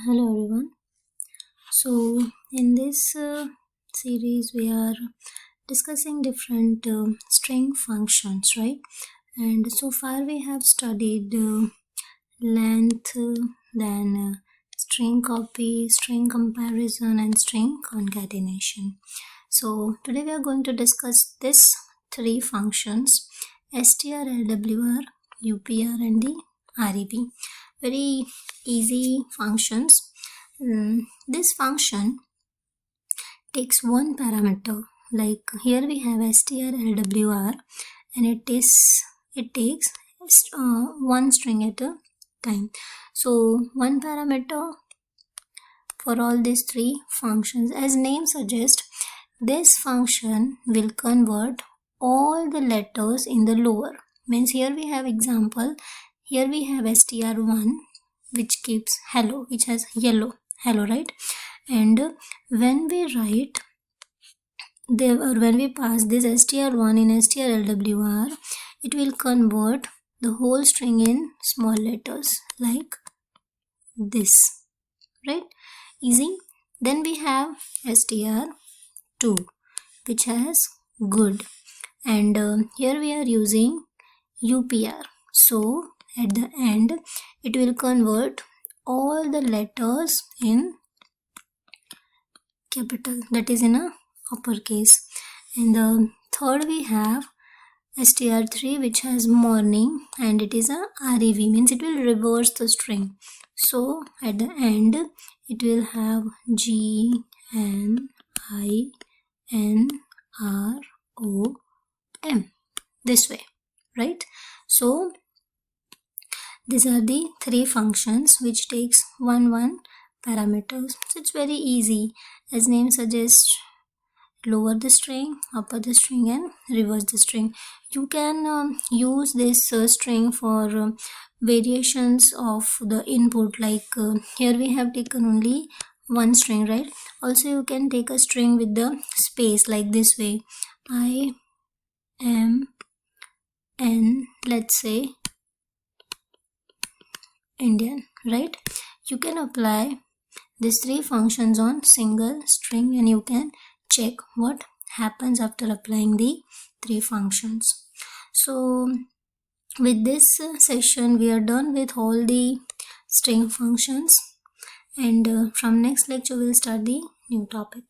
Hello everyone. So in this series we are discussing different string functions, right? And so far we have studied length, then string copy, string comparison and string concatenation. So today we are going to discuss this three functions: str, lwr, upr and the rev. Very easy functions. This function takes one parameter, like here we have strlwr, and it takes one string at a time. So one parameter for all these three functions. As name suggests, this function will convert all the letters in the lower. Means here we have example. Here we have str1, which keeps hello, which has yellow hello, right? And when we write there, or when we pass this str1 in strlwr, it will convert the whole string in small letters like this, right? Easy. Then we have str2, which has good, and here we are using upr. So at the end it will convert all the letters in capital, that is in a uppercase. And the third we have str3, which has morning, and it is a rev, means it will reverse the string. So at the end it will have g n i n r o m, this way, right? So these are the three functions which takes one parameters. So it's very easy. As name suggests, lower the string, upper the string and reverse the string. You can use this string for variations of the input, like here we have taken only one string, right? Also you can take a string with the space, like this way, I am n, let's say Indian, right? You can apply these three functions on single string and you can check what happens after applying the three functions. So with this session we are done with all the string functions, and from next lecture we'll start the new topic.